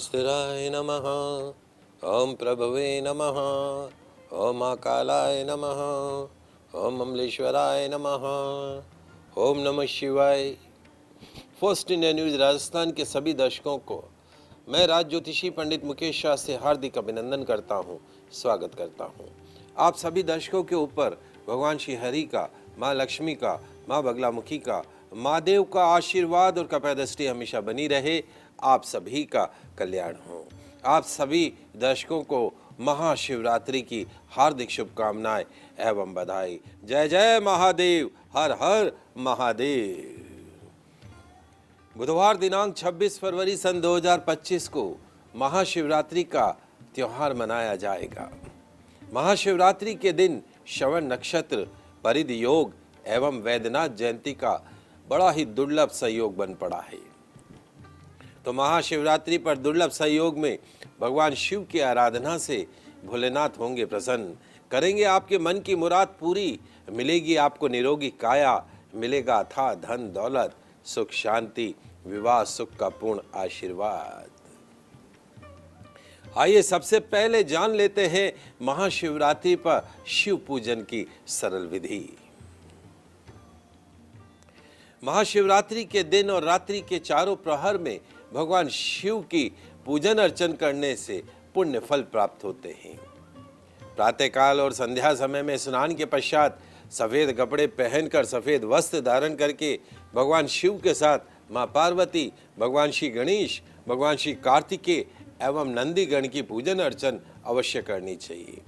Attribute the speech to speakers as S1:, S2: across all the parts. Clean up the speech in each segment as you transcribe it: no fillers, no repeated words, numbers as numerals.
S1: स्थिराय नमः। ओम प्रभवे नमः। ओम महाकालाय नमः। ओम अमलेश्वराय नमः। ओम नमः शिवाय। फर्स्ट इंडिया न्यूज राजस्थान के सभी दर्शकों को मैं राज ज्योतिषी पंडित मुकेश शाह से हार्दिक अभिनंदन करता हूँ, स्वागत करता हूँ। आप सभी दर्शकों के ऊपर भगवान श्री हरि का, माँ लक्ष्मी का, माँ बगलामुखी का, महादेव का आशीर्वाद और कृपादृष्टि हमेशा बनी रहे। आप सभी का कल्याण हो। आप सभी दर्शकों को महाशिवरात्रि की हार्दिक शुभकामनाएं एवं बधाई। जय जय महादेव, हर हर महादेव। बुधवार दिनांक 26 फरवरी सन 2025 को महाशिवरात्रि का त्योहार मनाया जाएगा। महाशिवरात्रि के दिन श्रवण नक्षत्र, परिध योग एवं वैद्यनाथ जयंती का बड़ा ही दुर्लभ संयोग बन पड़ा है। तो महाशिवरात्रि पर दुर्लभ संयोग में भगवान शिव की आराधना से भोलेनाथ होंगे प्रसन्न, करेंगे आपके मन की मुराद पूरी, मिलेगी आपको निरोगी काया, मिलेगा अथाह धन दौलत, सुख शांति, विवाह सुख का पूर्ण आशीर्वाद। आइए सबसे पहले जान लेते हैं महाशिवरात्रि पर शिव पूजन की सरल विधि। महाशिवरात्रि के दिन और रात्रि के चारों प्रहर में भगवान शिव की पूजन अर्चन करने से पुण्य फल प्राप्त होते हैं। प्रातःकाल और संध्या समय में स्नान के पश्चात सफेद कपड़े पहनकर सफेद वस्त्र धारण करके भगवान शिव के साथ मां पार्वती, भगवान श्री गणेश, भगवान श्री कार्तिकेय एवं नंदी गण की पूजन अर्चन अवश्य करनी चाहिए।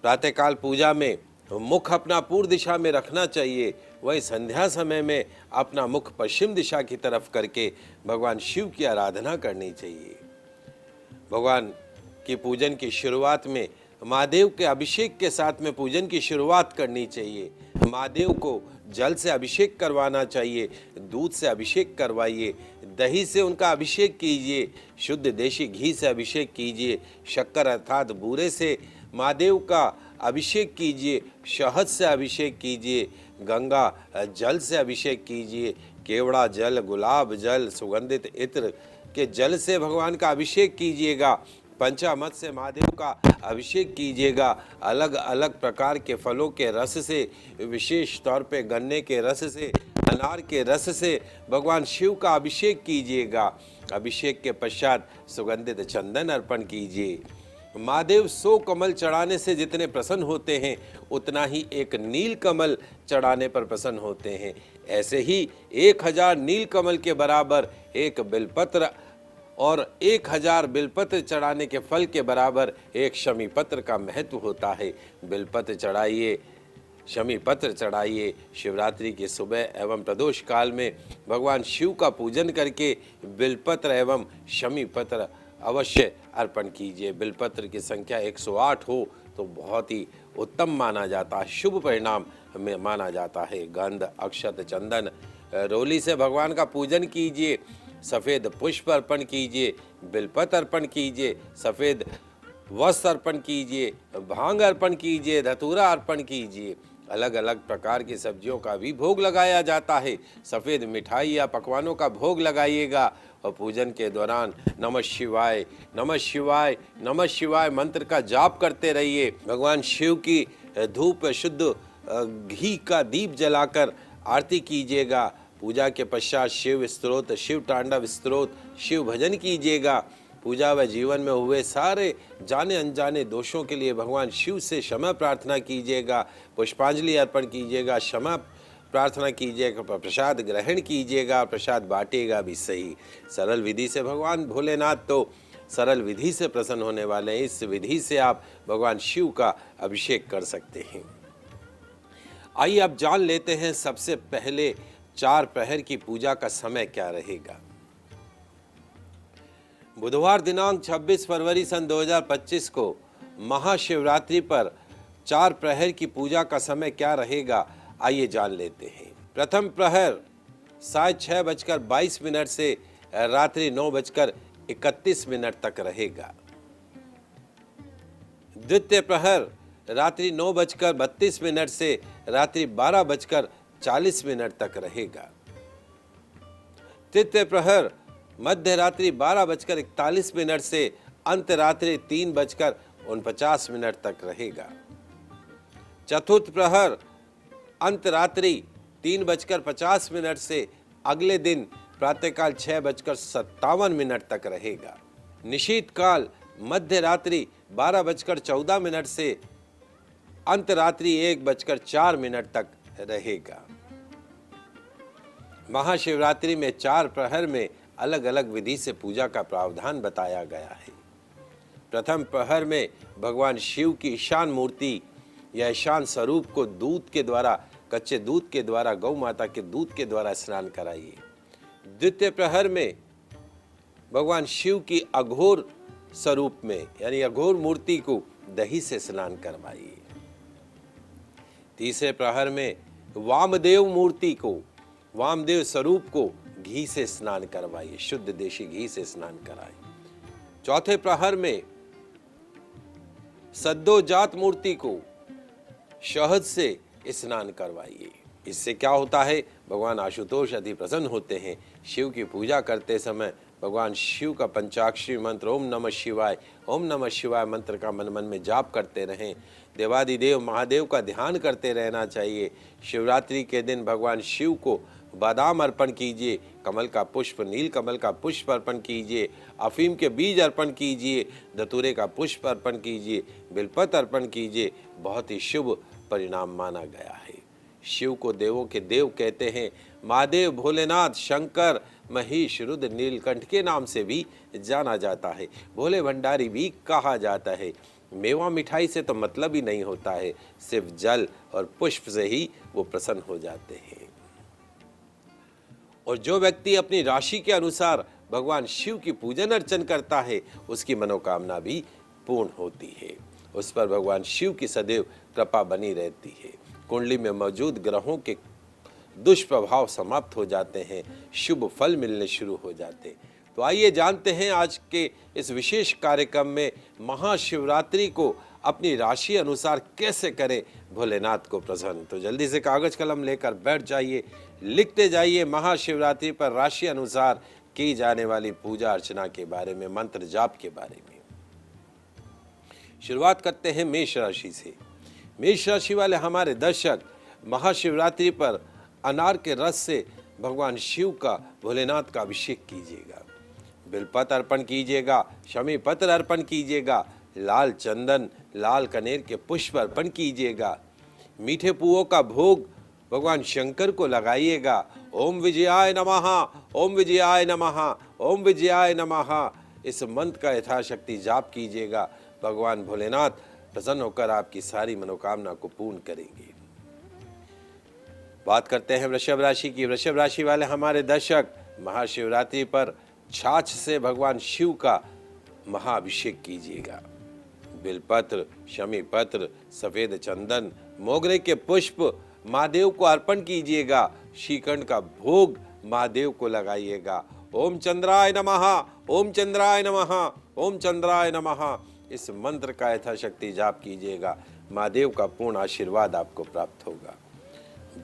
S1: प्रातःकाल पूजा में मुख अपना पूर्व दिशा में रखना चाहिए, वहीं संध्या समय में अपना मुख पश्चिम दिशा की तरफ करके भगवान शिव की आराधना करनी चाहिए। भगवान की पूजन की शुरुआत में महादेव के अभिषेक के साथ में पूजन की शुरुआत करनी चाहिए। महादेव को जल से अभिषेक करवाना चाहिए, दूध से अभिषेक करवाइए, दही से उनका अभिषेक कीजिए, शुद्ध देशी घी से अभिषेक कीजिए, शक्कर अर्थात बूरे से महादेव का अभिषेक कीजिए, शहद से अभिषेक कीजिए, गंगा जल से अभिषेक कीजिए, केवड़ा जल, गुलाब जल, सुगंधित इत्र के जल से भगवान का अभिषेक कीजिएगा, पंचामृत से महादेव का अभिषेक कीजिएगा, अलग अलग प्रकार के फलों के रस से, विशेष तौर पे गन्ने के रस से, अनार के रस से भगवान शिव का अभिषेक कीजिएगा। अभिषेक के पश्चात सुगंधित चंदन अर्पण कीजिए। महादेव 100 कमल चढ़ाने से जितने प्रसन्न होते हैं उतना ही एक नील कमल चढ़ाने पर प्रसन्न होते हैं। ऐसे ही 1000 नील कमल के बराबर एक बिलपत्र और 1000 बिलपत्र चढ़ाने के फल के बराबर एक शमी पत्र का महत्व होता है। बिलपत्र चढ़ाइए, शमी पत्र चढ़ाइए। शिवरात्रि की सुबह एवं प्रदोष काल में भगवान शिव का पूजन करके बिलपत्र एवं शमी पत्र अवश्य अर्पण कीजिए। बिलपत्र की संख्या 108 हो तो बहुत ही उत्तम माना जाता है, शुभ परिणाम में माना जाता है। गंध, अक्षत, चंदन, रोली से भगवान का पूजन कीजिए। सफ़ेद पुष्प अर्पण कीजिए, बिलपत्र अर्पण कीजिए, सफ़ेद वस्त्र अर्पण कीजिए, भांग अर्पण कीजिए, धतूरा अर्पण कीजिए। अलग अलग प्रकार की सब्जियों का भी भोग लगाया जाता है। सफ़ेद मिठाई या पकवानों का भोग लगाइएगा और पूजन के दौरान नमः शिवाय, नमः शिवाय, नमः शिवाय मंत्र का जाप करते रहिए। भगवान शिव की धूप शुद्ध घी का दीप जलाकर आरती कीजिएगा। पूजा के पश्चात शिव स्तोत्र, शिव तांडव स्तोत्र, शिव भजन कीजिएगा। पूजा व जीवन में हुए सारे जाने अनजाने दोषों के लिए भगवान शिव से क्षमा प्रार्थना कीजिएगा। पुष्पांजलि अर्पण कीजिएगा, क्षमा प्रार्थना कीजिएगा, प्रसाद ग्रहण कीजिएगा, प्रसाद बांटिएगा भी सही। सरल विधि से भगवान भोलेनाथ तो सरल विधि से प्रसन्न होने वाले हैं। इस विधि से आप भगवान शिव का अभिषेक कर सकते हैं। आइए अब जान लेते हैं सबसे पहले 4 प्रहर की पूजा का समय क्या रहेगा। बुधवार दिनांक 26 फरवरी सन 2025 को महाशिवरात्रि पर 4 प्रहर की पूजा का समय क्या रहेगा, आइए जान लेते हैं। प्रथम प्रहर साय 6:22 से रात्रि 9:31 तक रहेगा। द्वितीय प्रहर रात्रि 9:32 से रात्रि 12:40 तक रहेगा। तृतीय प्रहर मध्य रात्रि 12:41 से अंतरात्रि 3:49 तक रहेगा। चतुर्थ प्रहर अंतरात्रि 3:50 से अगले दिन प्रातःकाल 6:57 तक रहेगा। निशीत काल मध्य रात्रि 12:14 से अंतरात्रि 1:04 तक रहेगा। महाशिवरात्रि में 4 प्रहर में अलग अलग विधि से पूजा का प्रावधान बताया गया है। प्रथम प्रहर में भगवान शिव की ईशान मूर्ति या ईशान स्वरूप को दूध के द्वारा, कच्चे दूध के द्वारा, गौ माता के दूध के द्वारा स्नान कराइए। द्वितीय प्रहर में भगवान शिव की अघोर स्वरूप में यानी अघोर मूर्ति को दही से स्नान करवाइए। तीसरे प्रहर में वामदेव मूर्ति को, वामदेव स्वरूप को घी से स्नान करवाइए, शुद्ध देशी घी से स्नान कराइए। चौथे प्रहर में सद्योजात मूर्ति को शहद से स्नान करवाइए। इससे क्या होता है, भगवान आशुतोष अति प्रसन्न होते हैं। शिव की पूजा करते समय भगवान शिव का पंचाक्षरी मंत्र ओम नमः शिवाय, ओम नमः शिवाय मंत्र का मन मन में जाप करते रहें। देवादिदेव महादेव का ध्यान करते रहना चाहिए। शिवरात्रि के दिन भगवान शिव को बादाम अर्पण कीजिए, कमल का पुष्प, नील कमल का पुष्प अर्पण कीजिए, अफीम के बीज अर्पण कीजिए, धतूरे का पुष्प अर्पण कीजिए, बिलपत्र अर्पण कीजिए। बहुत ही शुभ परिणाम माना गया है। शिव को देवों के देव कहते हैं। महादेव, भोलेनाथ, शंकर, महेश, रुद्र, नीलकंठ के नाम से भी जाना जाता है। भोले भंडारी भी कहा जाता है। मेवा मिठाई से तो मतलब ही नहीं होता है, सिर्फ जल और पुष्प से ही वो प्रसन्न हो जाते हैं। और जो व्यक्ति अपनी राशि के अनुसार भगवान शिव की पूजन अर्चन करता है, उसकी मनोकामना भी पूर्ण होती है। उस पर भगवान शिव की सदैव कृपा बनी रहती है। कुंडली में मौजूद ग्रहों के दुष्प्रभाव समाप्त हो जाते हैं, शुभ फल मिलने शुरू हो जाते हैं। तो आइए जानते हैं आज के इस विशेष कार्यक्रम में महाशिवरात्रि को अपनी राशि अनुसार कैसे करें भोलेनाथ को प्रसन्न। तो जल्दी से कागज कलम लेकर बैठ जाइए, लिखते जाइए महाशिवरात्रि पर राशि अनुसार की जाने वाली पूजा अर्चना के बारे में, मंत्र जाप के बारे में। शुरुआत करते हैं मेष राशि से। मेष राशि वाले हमारे दर्शक, महाशिवरात्रि पर अनार के रस से भगवान शिव का, भोलेनाथ का अभिषेक कीजिएगा। बिलपत्र अर्पण कीजिएगा, शमी पत्र अर्पण कीजिएगा, लाल चंदन, लाल कनेर के पुष्प अर्पण कीजिएगा। मीठे पुओं का भोग भगवान शंकर को लगाइएगा। ओम विजयाय नमः, ओम विजयाय नमः, ओम विजयाय नमः, इस मंत्र का यथाशक्ति जाप कीजिएगा। भगवान भोलेनाथ प्रसन्न होकर आपकी सारी मनोकामना को पूर्ण करेंगे। बात करते हैं वृषभ राशि की। वृषभ राशि वाले हमारे दर्शक, महाशिवरात्रि पर छाछ से भगवान शिव का महाअभिषेक कीजिएगा। बिलपत्र, शमी पत्र, सफेद चंदन, मोगरे के पुष्प महादेव को अर्पण कीजिएगा। श्रीखंड का भोग महादेव को लगाइएगा। ओम चंद्राय नमः, ओम चंद्राय नमः, ओम चंद्राय नमः, इस मंत्र का यथाशक्ति जाप कीजिएगा। महादेव का पूर्ण आशीर्वाद आपको प्राप्त होगा।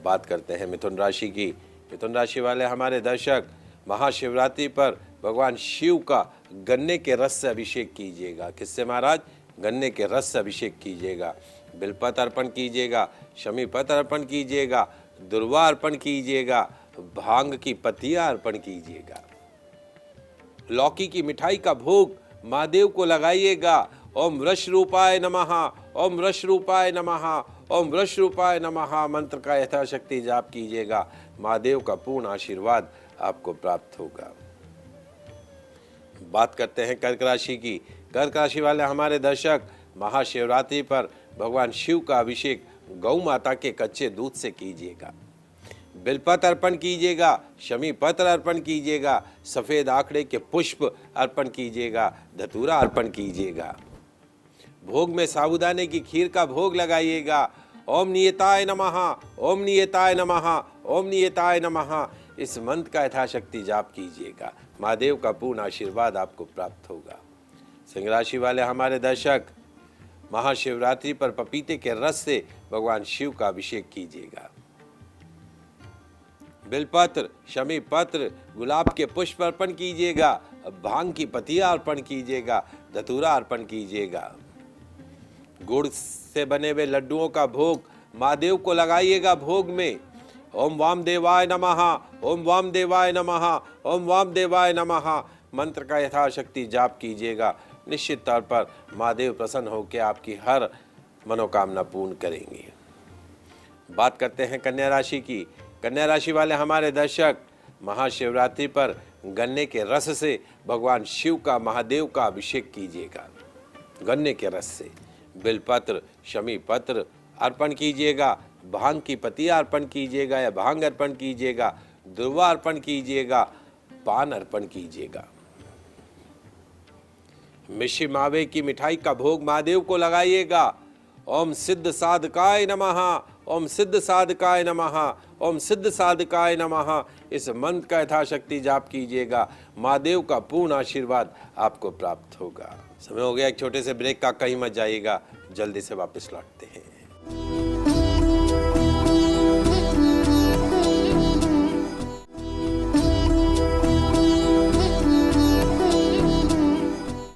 S1: बात करते हैं मिथुन राशि की। मिथुन राशि वाले हमारे दर्शक, महाशिवरात्रि पर भगवान शिव का गन्ने के रस से अभिषेक कीजिएगा। किससे महाराज? गन्ने के रस से अभिषेक कीजिएगा। बिलपत्र अर्पण कीजिएगा, शमी पत्र अर्पण कीजिएगा, दुर्वा अर्पण कीजिएगा, भांग की पत्तियां अर्पण कीजिएगा। लौकी की मिठाई का भोग महादेव को लगाइएगा। ओम वृष रूपाय नमः, ओम वृष रूपाय नमः, ओम वृष रूपाय नमः मंत्र का यथाशक्ति जाप कीजिएगा। महादेव का पूर्ण आशीर्वाद आपको प्राप्त होगा। बात करते हैं कर्क राशि की। कर्क राशि वाले हमारे दर्शक, महाशिवरात्रि पर भगवान शिव का अभिषेक गौ माता के कच्चे दूध से कीजिएगा। बिलपत्र अर्पण कीजिएगा, शमी पत्र अर्पण कीजिएगा, सफेद आंकड़े के पुष्प अर्पण कीजिएगा, धतूरा अर्पण कीजिएगा। भोग में साबूदाने की खीर का भोग लगाइएगा। ओम नियताय नमः, ओम नियताय नमः, ओम नियताय नमः, इस मंत्र का यथाशक्ति जाप कीजिएगा। महादेव का पूर्ण आशीर्वाद आपको प्राप्त होगा। सिंह राशि वाले हमारे दर्शक, महाशिवरात्रि पर पपीते के रस से भगवान शिव का अभिषेक कीजिएगा। बिलपत्र, शमी पत्र, गुलाब के पुष्प अर्पण कीजिएगा, भांग की पत्तियां अर्पण कीजिएगा, धतूरा अर्पण कीजिएगा। गुड़ से बने हुए लड्डुओं का भोग महादेव को लगाइएगा भोग में। ओम वामदेवाय नमः, ओम वामदेवाय नमः, ओम वामदेवाय नमः मंत्र का यथाशक्ति जाप कीजिएगा। निश्चित तौर पर महादेव प्रसन्न होकर आपकी हर मनोकामना पूर्ण करेंगे। बात करते हैं कन्या राशि की। कन्या राशि वाले हमारे दर्शक, महाशिवरात्रि पर गन्ने के रस से भगवान शिव का, महादेव का अभिषेक कीजिएगा। गन्ने के रस से बिलपत्र, शमी पत्र अर्पण कीजिएगा, भांग की पत्तियां अर्पण कीजिएगा या भांग अर्पण कीजिएगा, दुर्वा अर्पण कीजिएगा, पान अर्पण कीजिएगा। मिश्री मावे की मिठाई का भोग महादेव को लगाइएगा। ओम सिद्ध साधकाय नमः, ओम सिद्ध साधकाय नमः, ओम सिद्ध साधकाय नमः इस मंत्र का यथाशक्ति जाप कीजिएगा। महादेव का पूर्ण आशीर्वाद आपको प्राप्त होगा। समय हो गया एक छोटे से ब्रेक का, कहीं मत जाइएगा, जल्दी से वापस लौटते हैं।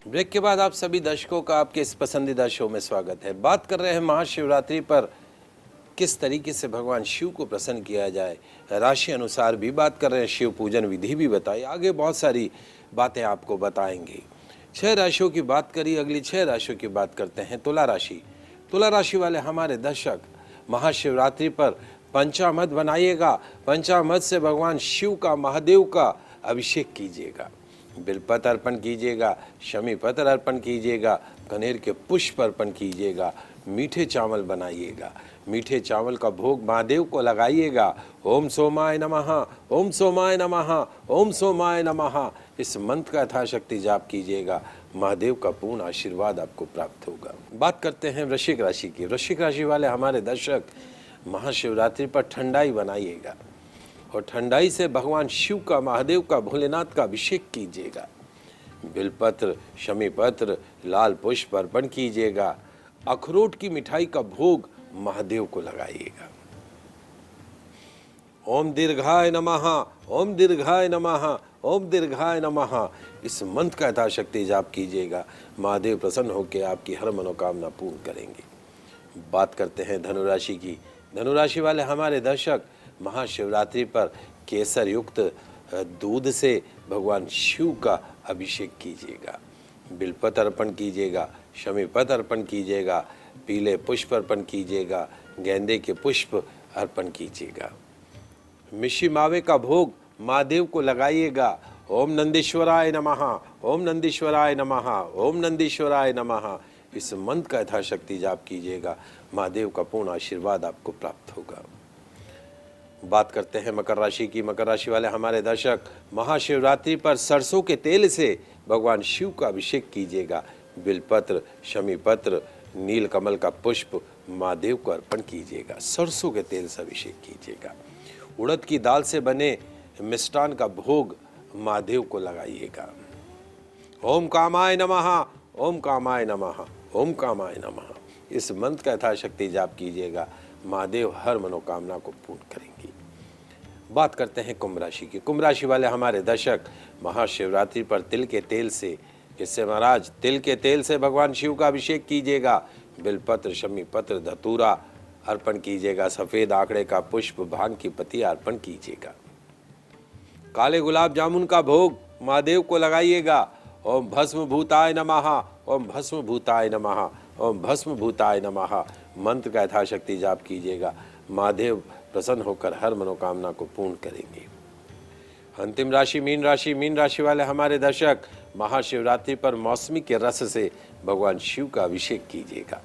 S1: ब्रेक के बाद आप सभी दर्शकों का आपके इस पसंदीदा शो में स्वागत है। बात कर रहे हैं महाशिवरात्रि पर किस तरीके से भगवान शिव को प्रसन्न किया जाए, राशि अनुसार भी बात कर रहे हैं, शिव पूजन विधि भी बताई, आगे बहुत सारी बातें आपको बताएंगे। 6 राशियों की बात करी, अगली 6 राशियों की बात करते हैं। तुला राशि। तुला राशि वाले हमारे दर्शक, महाशिवरात्रि पर पंचामृत बनाइएगा। पंचामृत से भगवान शिव का, महादेव का अभिषेक कीजिएगा। बिलपत्र अर्पण कीजिएगा, शमी पत्र अर्पण कीजिएगा, कनेर के पुष्प अर्पण कीजिएगा, मीठे चावल बनाइएगा। मीठे चावल का भोग महादेव को लगाइएगा। ओम सोमाय नमः, ओम सोमाय नमः, ओम सोमाय नमः इस मंत्र का यथाशक्ति जाप कीजिएगा। महादेव का पूर्ण आशीर्वाद आपको प्राप्त होगा। बात करते हैं वृश्चिक राशि की। वृश्चिक राशि वाले हमारे दर्शक, महाशिवरात्रि पर ठंडाई बनाइएगा और ठंडाई से भगवान शिव का, महादेव का, भोलेनाथ का अभिषेक कीजिएगा। बिलपत्र, शमी पत्र, लाल पुष्प अर्पण कीजिएगा। अखरोट की मिठाई का भोग महादेव को लगाइएगा। ओम दीर्घाय नमः, ओम दीर्घाय नमः, ओम दीर्घाय नमः इस मंत्र का यथाशक्ति जाप कीजिएगा। महादेव प्रसन्न होकर आपकी हर मनोकामना पूर्ण करेंगे। बात करते हैं धनुराशि की। धनुराशि वाले हमारे दर्शक, महाशिवरात्रि पर केसर युक्त दूध से भगवान शिव का अभिषेक कीजिएगा। बिलपत्र अर्पण कीजिएगा, शमी पत्र अर्पण कीजिएगा, पीले पुष्प अर्पण कीजिएगा, गेंदे के पुष्प अर्पण कीजिएगा। मिश्री मावे का भोग महादेव को लगाइएगा। ओम नंदीश्वराय नमः, ओम नंदीश्वराय नमः, ओम नंदीश्वराय नमः इस मंत्र का यथाशक्ति जाप कीजिएगा। महादेव का पूर्ण आशीर्वाद आपको प्राप्त होगा। बात करते हैं मकर राशि की। मकर राशि वाले हमारे दर्शक, महाशिवरात्रि पर सरसों के तेल से भगवान शिव का अभिषेक कीजिएगा। बिलपत्र, शमी पत्र, नील कमल का पुष्प महादेव को अर्पण कीजिएगा। सरसों के तेल से अभिषेक कीजिएगा। उड़द की दाल से बने मिष्टान का भोग महादेव को लगाइएगा। ओम कामाय नमः, ओम कामाय नमः, ओम कामाय नमः इस मंत्र का यथाशक्ति जाप कीजिएगा। महादेव हर मनोकामना को पूर्ण करेंगे। बात करते हैं कुंभ राशि की। कुंभ राशि वाले हमारे दर्शक, महाशिवरात्रि पर तिल के तेल से, इससे महाराज तिल के तेल से भगवान शिव का अभिषेक कीजिएगा। बिलपत्र, शमी पत्र, धतूरा अर्पण कीजिएगा। सफेद आंकड़े का पुष्प, भांग की पत्तियां अर्पण कीजिएगा। काले गुलाब जामुन का भोग महादेव को लगाइएगा। ओम भस्म भूताय नमः, ओम भस्म भूताय नमः, ओम भस्म भूताय नमः मंत्र का यथाशक्ति जाप कीजिएगा। महादेव प्रसन्न होकर हर मनोकामना को पूर्ण करेंगे। अंतिम राशि मीन राशि। मीन राशि वाले हमारे दर्शक, महाशिवरात्रि पर मौसमी के रस से भगवान शिव का अभिषेक कीजिएगा।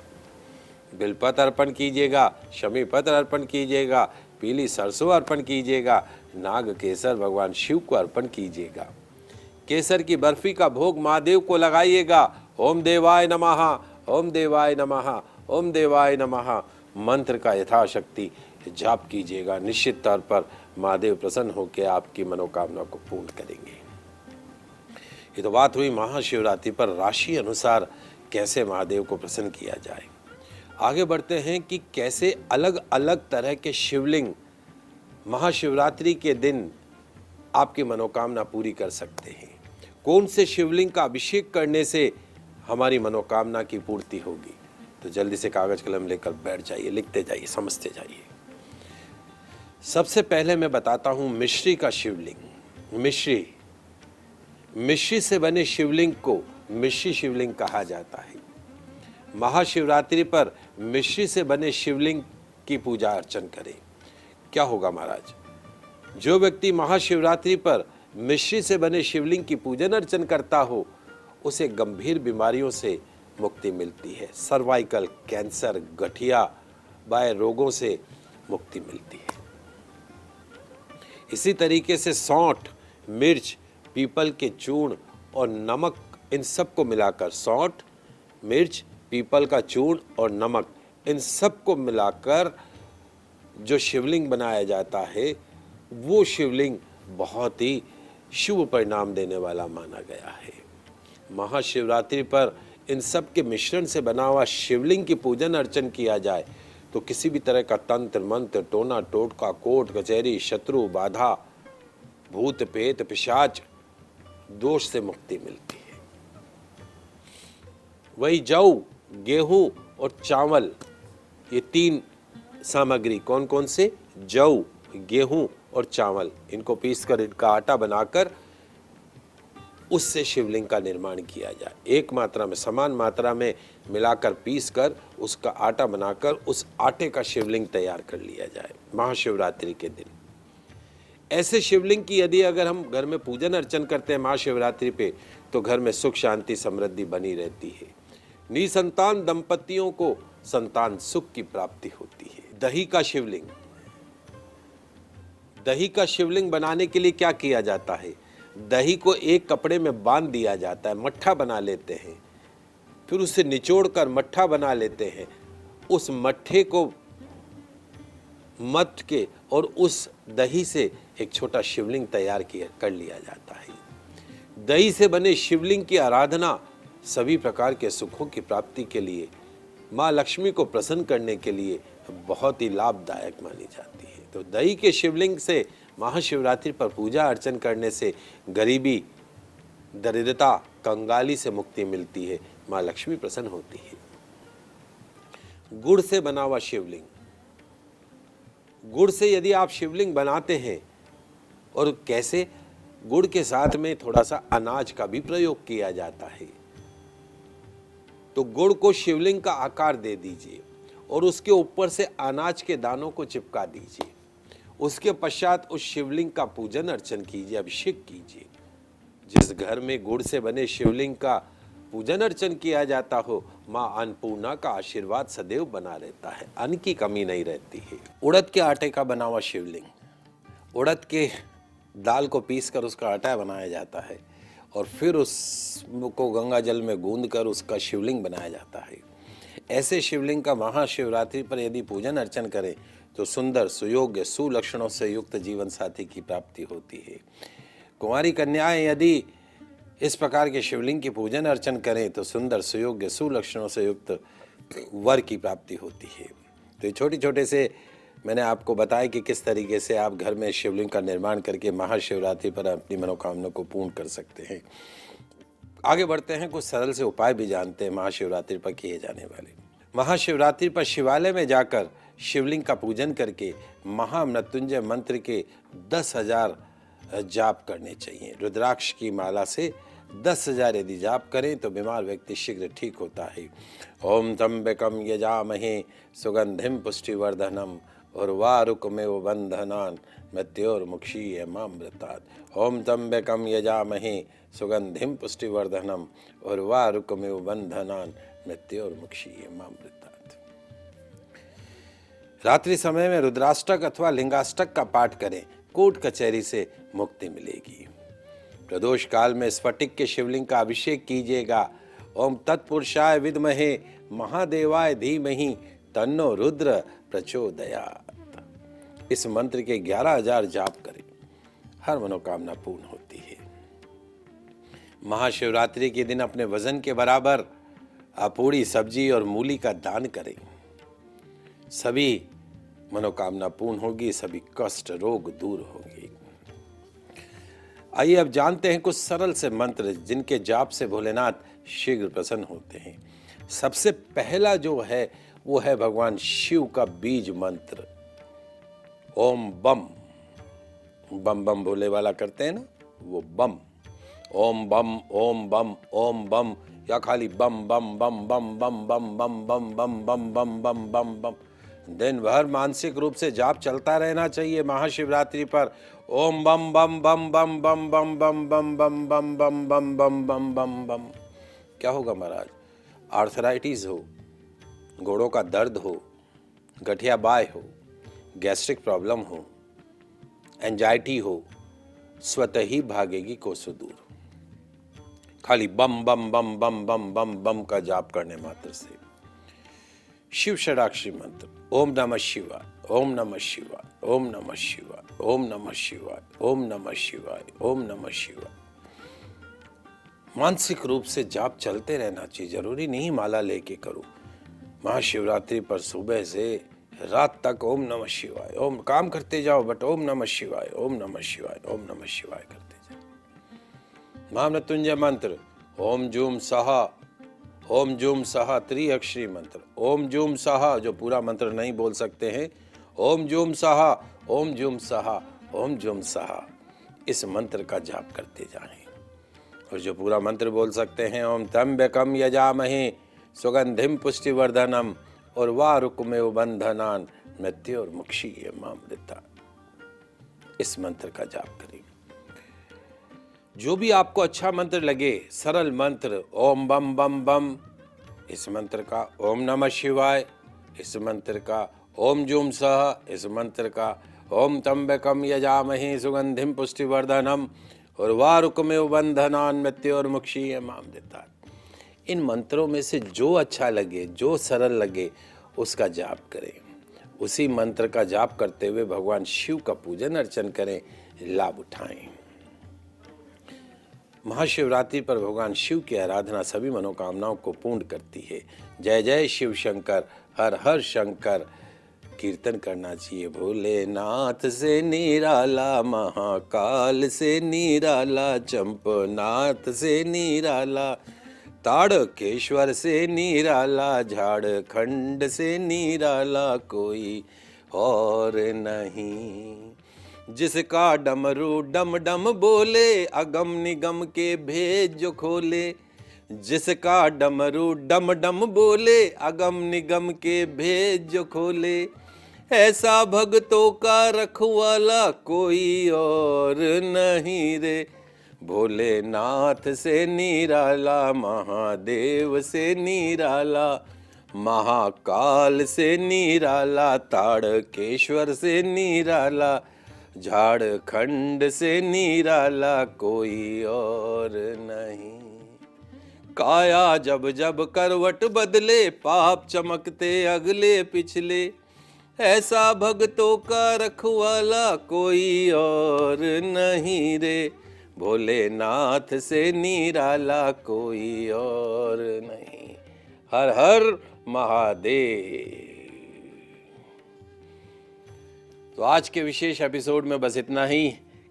S1: बिलपत्र अर्पण कीजिएगा, शमी पत्र अर्पण कीजिएगा, पीली सरसों अर्पण कीजिएगा, नाग केसर भगवान शिव को अर्पण कीजिएगा। केसर की बर्फी का भोग महादेव को लगाइएगा। ओम देवाय नमः, ओम देवाय नमः, ओम देवाय नमः मंत्र का यथाशक्ति जाप कीजिएगा। निश्चित तौर पर महादेव प्रसन्न होकर आपकी मनोकामना को पूर्ण करेंगे। ये तो बात हुई महाशिवरात्रि पर राशि अनुसार कैसे महादेव को प्रसन्न किया जाए। आगे बढ़ते हैं कि कैसे अलग अलग तरह के शिवलिंग महाशिवरात्रि के दिन आपकी मनोकामना पूरी कर सकते हैं? कौन से शिवलिंग का अभिषेक करने से हमारी मनोकामना की पूर्ति होगी? तो जल्दी से कागज कलम लेकर बैठ जाइए, लिखते जाइए, समझते जाइए। सबसे पहले मैं बताता हूं मिश्री का शिवलिंग। मिश्री से बने शिवलिंग को मिश्री शिवलिंग कहा जाता है। महाशिवरात्रि पर मिश्री से बने शिवलिंग की पूजा अर्चन करें। क्या होगा महाराज? जो व्यक्ति महाशिवरात्रि पर मिश्री से बने शिवलिंग की पूजन अर्चन करता हो, उसे गंभीर बीमारियों से मुक्ति मिलती है। सर्वाइकल कैंसर, गठिया बाय रोगों से मुक्ति मिलती है। इसी तरीके से सौंठ, मिर्च, पीपल के चूर्ण और नमक, इन सब को मिलाकर, सौंठ, मिर्च, पीपल का चूर्ण और नमक, इन सब को मिलाकर जो शिवलिंग बनाया जाता है, वो शिवलिंग बहुत ही शुभ परिणाम देने वाला माना गया है। महाशिवरात्रि पर इन सब के मिश्रण से बना हुआ शिवलिंग की पूजन अर्चन किया जाए तो किसी भी तरह का तंत्र मंत्र, टोना टोटका, कोर्ट कचहरी, शत्रु बाधा, भूत प्रेत, पिशाच दोष से मुक्ति मिलती है। वही जौ, गेहूं और चावल, ये तीन सामग्री, कौन कौन से? जौ, गेहूं और चावल, इनको पीसकर, इनका आटा बनाकर उससे शिवलिंग का निर्माण किया जाए। एक मात्रा में, समान मात्रा में मिलाकर पीसकर उसका आटा बनाकर उस आटे का शिवलिंग तैयार कर लिया जाए महाशिवरात्रि के दिन। ऐसे शिवलिंग की यदि अगर हम घर में पूजन अर्चन करते हैं महाशिवरात्रि पे, तो घर में सुख, शांति, समृद्धि बनी रहती है। निसंतान दंपतियों को संतान सुख की प्राप्ति होती है। दही का शिवलिंग, दही का शिवलिंग बनाने के लिए क्या किया जाता है? दही को एक कपड़े में बांध दिया जाता है, मट्ठा बना लेते हैं, फिर उसे निचोड़कर मट्ठा बना लेते हैं। उस मट्ठे को मथ के और उस दही से एक छोटा शिवलिंग तैयार कर लिया जाता है। दही से बने शिवलिंग की आराधना सभी प्रकार के सुखों की प्राप्ति के लिए, माँ लक्ष्मी को प्रसन्न करने के लिए बहुत ही लाभदायक मानी जाती है। तो दही के शिवलिंग से महाशिवरात्रि पर पूजा अर्चन करने से गरीबी, दरिद्रता, कंगाली से मुक्ति मिलती है, माँ लक्ष्मी प्रसन्न होती है। गुड़ से बना हुआ शिवलिंग, गुड़ से यदि आप शिवलिंग बनाते हैं, और कैसे? गुड़ के साथ में थोड़ा सा अनाज का भी प्रयोग किया जाता है। तो गुड़ को शिवलिंग का आकार दे दीजिए और उसके ऊपर से अनाज के दानों को चिपका दीजिए। उसके पश्चात उस शिवलिंग का पूजन अर्चन कीजिए, अभिषेक कीजिए। जिस घर में गुड़ से बने शिवलिंग का पूजन अर्चन किया जाता हो, माँ अन्नपूर्णा का आशीर्वाद सदैव बना रहता है, अन्न की कमी नहीं रहती है। उड़द के आटे का बना हुआ शिवलिंग, उड़द के दाल को पीसकर उसका आटा बनाया जाता है और फिर उसको गंगा जल में गूंद कर उसका शिवलिंग बनाया जाता है। ऐसे शिवलिंग का महाशिवरात्रि पर यदि पूजन अर्चन करें तो सुंदर, सुयोग्य, सुलक्षणों से युक्त जीवन साथी की प्राप्ति होती है। कुंवारी कन्याएं यदि इस प्रकार के शिवलिंग की पूजन अर्चन करें तो सुंदर, सुयोग्य, सुलक्षणों से युक्त वर की प्राप्ति होती है। तो ये छोटे छोटे से मैंने आपको बताया कि किस तरीके से आप घर में शिवलिंग का निर्माण करके महाशिवरात्रि पर अपनी मनोकामना को पूर्ण कर सकते हैं। आगे बढ़ते हैं, कुछ सरल से उपाय भी जानते हैं महाशिवरात्रि पर किए जाने वाले। महाशिवरात्रि पर शिवालय में जाकर शिवलिंग का पूजन करके महामृत्युंजय मंत्र के 10,000 जाप करने चाहिए। रुद्राक्ष की माला से 10,000 यदि जाप करें तो बीमार व्यक्ति शीघ्र ठीक होता है। ओम त्र्यंबकं यजामहे सुगंधिम पुष्टिवर्धनम उर्वारुकमेव बंधनान् मृत्योर्मुक्षीयमामृतात्। ओम त्र्यंबकं यजामहे सुगंधिम पुष्टिवर्धनम उर्वारुकमेव बंधनान् मृत्योर्मुक्षीयमामृतात्। रात्रि समय में रुद्राष्टक अथवा लिंगाष्टक का पाठ करें, कोर्ट कचहरी से मुक्ति मिलेगी। प्रदोष काल में स्फटिक के शिवलिंग का अभिषेक कीजिएगा। ओम तत्पुरुषाय विद्महे महादेवाय धीमहि तन्नो रुद्र प्रचोदयात्। इस मंत्र के 11,000 जाप करें, हर मनोकामना पूर्ण होती है। महाशिवरात्रि के दिन अपने वजन के बराबर पूरी, सब्जी और मूली का दान करें। सभी मनोकामना पूर्ण होगी, सभी कष्ट रोग दूर होंगे। आइए अब जानते हैं कुछ सरल से मंत्र जिनके जाप से भोलेनाथ शीघ्र प्रसन्न होते हैं। सबसे पहला जो है वो है भगवान शिव का बीज मंत्र ओम बम। बम बम भोले वाला करते हैं ना, वो बम। ओम बम ओम बम ओम बम, या खाली बम बम बम बम बम बम बम बम बम बम बम बम बम बम। दिन भर मानसिक रूप से जाप चलता रहना चाहिए महाशिवरात्रि पर। ओम बम बम बम बम बम बम बम बम बम बम बम बम बम बम बम बम। क्या होगा महाराज? आर्थराइटिस हो, घोड़ों का दर्द हो, गठिया बाय हो, गैस्ट्रिक प्रॉब्लम हो, एंजाइटी हो, स्वतः ही भागेगी कोसों दूर। खाली बम बम बम बम बम बम बम का जाप करने मात्र से। शिव षडाक्षरी मंत्र ओम नमः शिवाय, ओम नमः शिवाय, ओम नमः शिवाय, ओम नमः शिवाय, ओम नमः शिवाय, ओम नमः शिवाय। मानसिक रूप से जाप चलते रहना चाहिए, जरूरी नहीं माला लेके करो। महाशिवरात्रि पर सुबह से रात तक ओम नमः शिवाय, ओम काम करते जाओ, बट ओम नमः शिवाय, ओम नमः शिवाय, ओम नमः शिवाय करते जाओ। महामृत्युंजय मंत्र ओम जूम सहा, ओम जूम सहा त्रिअक्षरी मंत्र। ओम जूम सहा, जो पूरा मंत्र नहीं बोल सकते हैं, ओम जूम सहा, ओम जूम सहा, ओम जूम सहा, इस मंत्र का जाप करते जाएं। और जो पूरा मंत्र बोल सकते हैं, ओम त्र्यंबकम यजामहे सुगंधिम पुष्टिवर्धनम और वारुकमेव बंधनान मृत्योर्मुक्षीयमामृता, इस मंत्र का जाप करें। जो भी आपको अच्छा मंत्र लगे, सरल मंत्र ओम बम बम बम, इस मंत्र का, ओम नमः शिवाय इस मंत्र का, ओम जूम सह इस मंत्र का, ओम त्र्यंबकम यजामहे सुगंधिम पुष्टिवर्धनम और वारुकमेव बंधनान मृत्योर्मुक्षीयमामृता। इन मंत्रों में से जो अच्छा लगे, जो सरल लगे, उसका जाप करें। उसी मंत्र का जाप करते हुए भगवान शिव का पूजन अर्चन करें, लाभ उठाएं। महाशिवरात्रि पर भगवान शिव की आराधना सभी मनोकामनाओं को पूर्ण करती है। जय जय शिव शंकर, हर हर शंकर कीर्तन करना चाहिए। भोलेनाथ से निराला, महाकाल से निराला, चंपनाथ से निराला, ताड़केश्वर से निराला, झारखंड से निराला कोई और नहीं। जिसका डमरू डम डम बोले, अगम निगम के भेद जो खोले। जिसका डमरू डम डम बोले, अगम निगम के भेद जो खोले। ऐसा भक्तों का रखवाला कोई और नहीं रे। भोलेनाथ से निराला, महादेव से निराला, महाकाल से निराला, ताड़केश्वर से निराला, झारखंड से निराला कोई और नहीं। काया जब जब करवट बदले, पाप चमकते अगले पिछले। ऐसा भक्तों का रखवाला कोई और नहीं रे। भोलेनाथ से निराला कोई और नहीं। हर हर महादेव। तो आज के विशेष एपिसोड में बस इतना ही।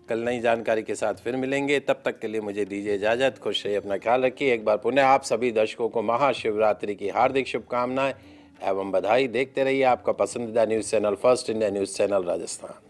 S1: कल नई जानकारी के साथ फिर मिलेंगे। तब तक के लिए मुझे दीजिए इजाजत। खुश रहिए, अपना ख्याल रखिए। एक बार पुनः आप सभी दर्शकों को महाशिवरात्रि की हार्दिक शुभकामनाएं एवं बधाई। देखते रहिए आपका पसंदीदा news channel first India news channel Rajasthan.